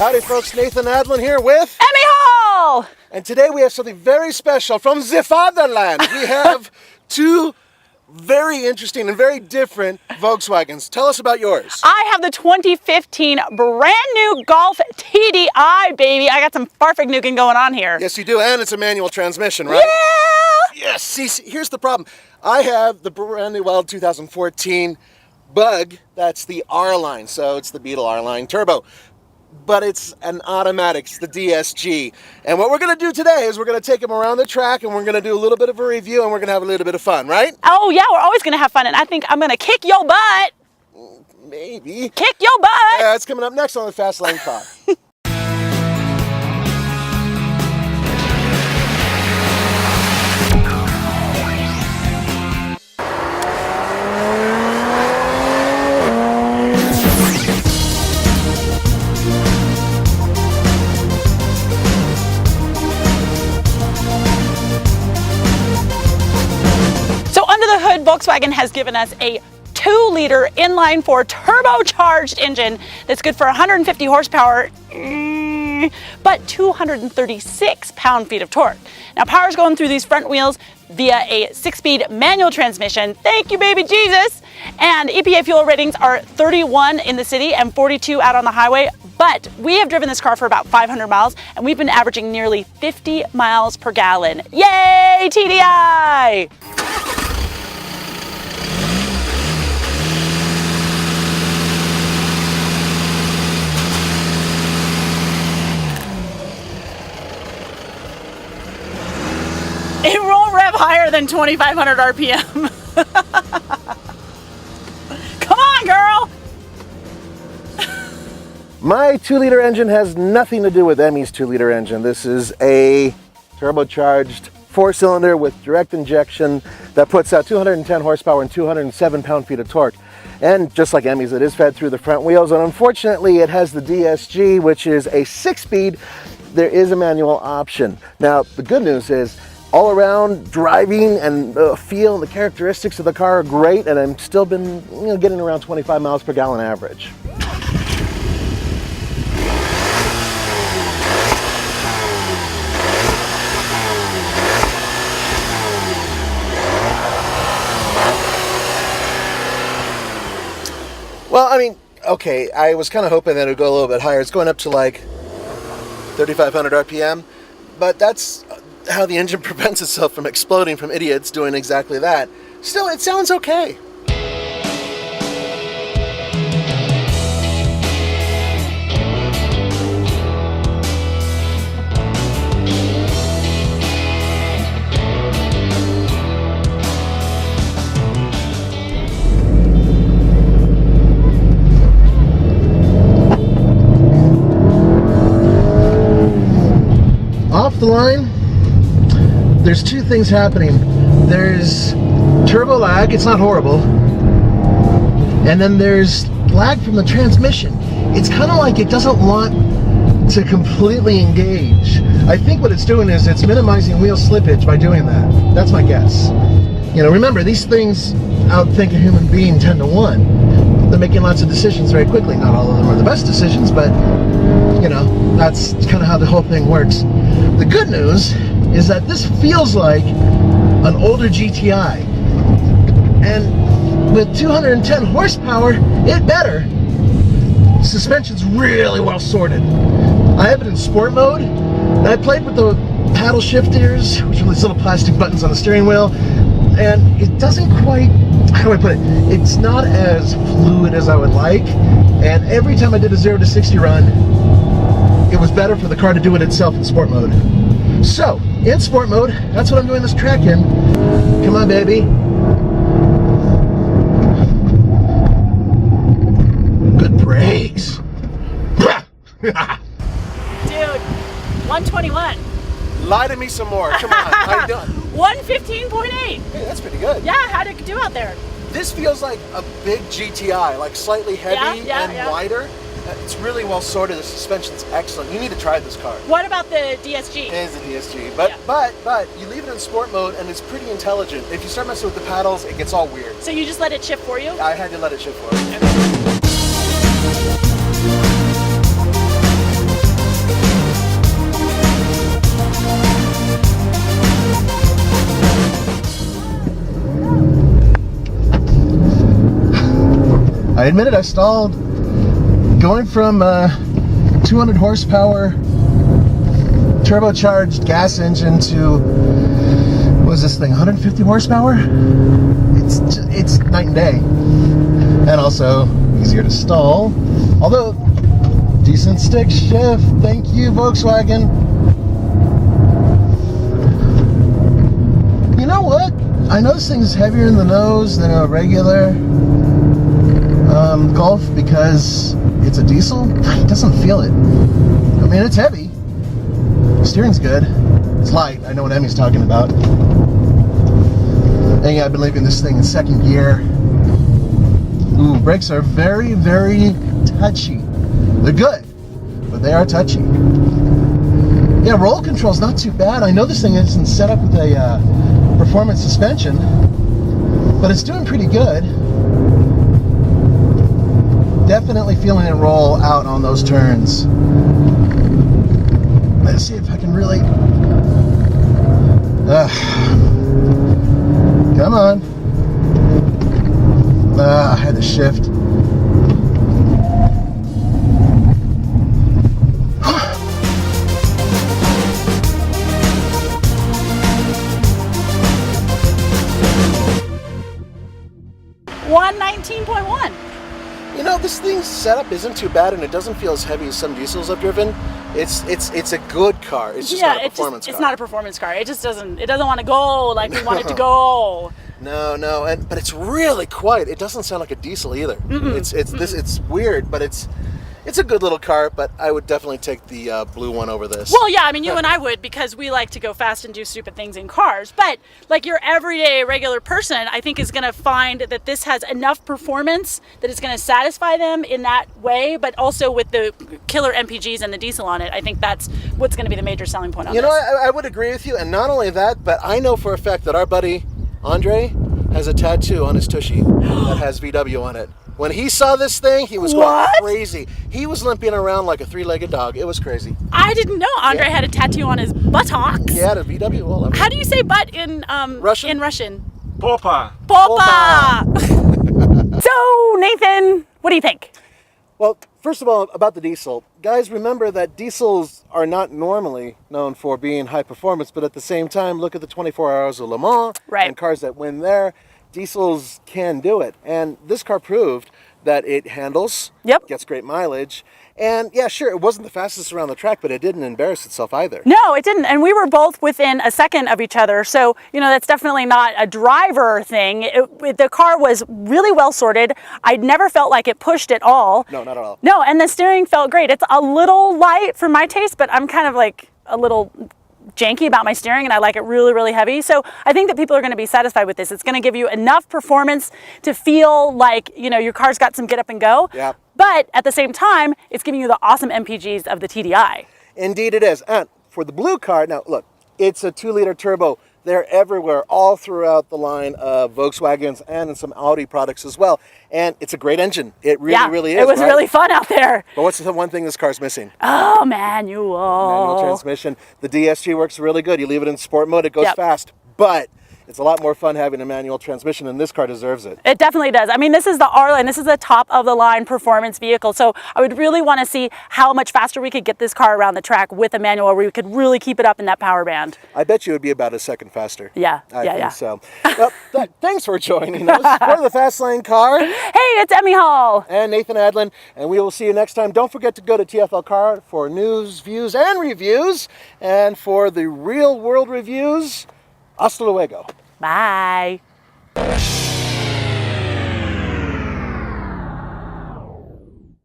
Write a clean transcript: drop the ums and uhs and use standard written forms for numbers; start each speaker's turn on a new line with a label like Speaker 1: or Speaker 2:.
Speaker 1: Howdy folks, Nathan Adlin here with
Speaker 2: Emmy Hall!
Speaker 1: And today we have something very special from the fatherland. We have two very interesting and very different Volkswagens. Tell us about yours.
Speaker 2: I have the 2015 brand new Golf TDI, baby. I got some farfignukin going on here.
Speaker 1: Yes, you do, and it's a manual transmission, right?
Speaker 2: Yeah!
Speaker 1: Yes, see, here's the problem. I have the brand new, 2014 Bug. That's the R line, so it's the Beetle R line turbo. But it's an automatic, it's the DSG. And what we're gonna do today is we're gonna take them around the track and we're gonna do a little bit of a review and we're gonna have a little bit of fun, right?
Speaker 2: Oh yeah, we're always gonna have fun, and I think I'm gonna kick your butt.
Speaker 1: Maybe.
Speaker 2: Kick your butt!
Speaker 1: Yeah, it's coming up next on the Fast Lane Talk.
Speaker 2: Volkswagen has given us a 2-liter inline-4 turbocharged engine that's good for 150 horsepower, but 236 pound-feet of torque. Now, power's going through these front wheels via a 6-speed manual transmission. Thank you, baby Jesus! And EPA fuel ratings are 31 in the city and 42 out on the highway, but we have driven this car for about 500 miles, and we've been averaging nearly 50 miles per gallon. Yay, TDI! It won't rev higher than 2,500 RPM. Come on, girl!
Speaker 1: My 2-liter engine has nothing to do with Emmy's 2-liter engine. This is a turbocharged 4-cylinder with direct injection that puts out 210 horsepower and 207 pound-feet of torque. And just like Emmy's, it is fed through the front wheels. And unfortunately, it has the DSG, which is a 6-speed. There is a manual option. Now, the good news is, all around driving and feel and the characteristics of the car are great, and I'm still been getting around 25 miles per gallon average. Well, I mean, okay, I was kind of hoping that it would go a little bit higher. It's going up to like 3,500 RPM, but that's how the engine prevents itself from exploding from idiots doing exactly that. Still, it sounds okay. Off the line, there's two things happening. There's turbo lag, it's not horrible, and then there's lag from the transmission. It's kind of like it doesn't want to completely engage. I think what it's doing is it's minimizing wheel slippage by doing that. That's my guess. You know, remember, these things outthink a human being 10 to 1. They're making lots of decisions very quickly. Not all of them are the best decisions, but you know, that's kind of how the whole thing works. The good news is that this feels like an older GTI, and with 210 horsepower, it better. Suspension's really well sorted. I have it in sport mode, and I played with the paddle shifters, which are these little plastic buttons on the steering wheel, and it doesn't quite, how do I put it, it's not as fluid as I would like, and every time I did a 0 to 60 run, it was better for the car to do it itself in sport mode. So, in sport mode, that's what I'm doing this track in. Come on, baby. Good brakes.
Speaker 2: Dude, 121.
Speaker 1: Lie to me some more. Come on. How you doing?
Speaker 2: 115.8.
Speaker 1: Hey, that's pretty good.
Speaker 2: Yeah, how'd it do out there?
Speaker 1: This feels like a big GTI, like slightly heavy and wider. It's really well sorted. The suspension's excellent. You need to try this car.
Speaker 2: What about the DSG?
Speaker 1: It is a DSG, but you leave it in sport mode and it's pretty intelligent. If you start messing with the paddles, it gets all weird.
Speaker 2: So you just let it shift for you?
Speaker 1: I had to let it shift for me.
Speaker 2: Okay.
Speaker 1: I admit it, I stalled. Going from 200 horsepower turbocharged gas engine to, what is this thing, 150 horsepower? It's night and day. And also easier to stall. Although, decent stick shift. Thank you, Volkswagen. You know what? I know this thing is heavier in the nose than a regular Golf because it's a diesel. It doesn't feel it. I mean, it's heavy. Steering's good. It's light. I know what Emmy's talking about. And yeah, I've been leaving this thing in second gear. Ooh, brakes are very, very touchy. They're good, but they are touchy. Yeah, roll control's not too bad. I know this thing isn't set up with a performance suspension, but it's doing pretty good. Definitely feeling it roll out on those turns. Let's see if I can really... Come on. I had to shift. You know, this thing's setup isn't too bad, and it doesn't feel as heavy as some diesels I've driven. It's a good car. It's just not a performance car.
Speaker 2: It's not a performance car. It just doesn't want to go like we want it to go.
Speaker 1: No, but it's really quiet. It doesn't sound like a diesel either. It's weird, but it's a good little car, but I would definitely take the blue one over this.
Speaker 2: Well, yeah, I mean, you and I would, because we like to go fast and do stupid things in cars. But like your everyday regular person, I think is going to find that this has enough performance that it's going to satisfy them in that way, but also with the killer MPGs and the diesel on it. I think that's what's going to be the major selling point on this.
Speaker 1: You know, I would agree with you, and not only that, but I know for a fact that our buddy Andre has a tattoo on his tushy that has VW on it. When he saw this thing, he was going crazy. He was limping around like a three-legged dog. It was crazy.
Speaker 2: I didn't know Andre had a tattw on his buttocks.
Speaker 1: He had a VW all over.
Speaker 2: How do you say butt in
Speaker 1: Russian?
Speaker 2: In Russian?
Speaker 3: Popa.
Speaker 2: Popa. So, Nathan, what do you think?
Speaker 1: Well, first of all, about the diesel. Guys, remember that diesels are not normally known for being high performance, but at the same time, look at the 24 Hours of Le Mans and cars that win there. Diesels can do it, and this car proved that it handles, gets great mileage, and yeah, sure, it wasn't the fastest around the track, but it didn't embarrass itself either.
Speaker 2: No, it didn't, and we were both within a second of each other, so, you know, that's definitely not a driver thing. The car was really well sorted. I never felt like it pushed at all.
Speaker 1: No, not at all.
Speaker 2: No, and the steering felt great. It's a little light for my taste, but I'm kind of like a little janky about my steering, and I like it really, really heavy. So I think that people are going to be satisfied with this. It's going to give you enough performance to feel like, you know, your car's got some get up and go.
Speaker 1: Yeah.
Speaker 2: But at the same time, it's giving you the awesome MPGs of the TDI.
Speaker 1: Indeed it is. And for the blue car, now look, it's a 2-liter turbo. They're everywhere, all throughout the line of Volkswagens and in some Audi products as well. And it's a great engine. It really is.
Speaker 2: It was really fun out there.
Speaker 1: But what's the one thing this car's missing?
Speaker 2: Oh, manual.
Speaker 1: Manual transmission. The DSG works really good. You leave it in sport mode, it goes fast. But it's a lot more fun having a manual transmission, and this car deserves it.
Speaker 2: It definitely does. I mean, this is the R-Line. This is the top-of-the-line performance vehicle. So I would really want to see how much faster we could get this car around the track with a manual, where we could really keep it up in that power band.
Speaker 1: I bet you it would be about a second faster.
Speaker 2: Yeah,
Speaker 1: I think so. Well, thanks for joining us for the Fast Lane Car.
Speaker 2: Hey, it's Emmy Hall.
Speaker 1: And Nathan Adlin, and we will see you next time. Don't forget to go to TFL Car for news, views, and reviews. And for the real-world reviews, hasta luego.
Speaker 2: Bye.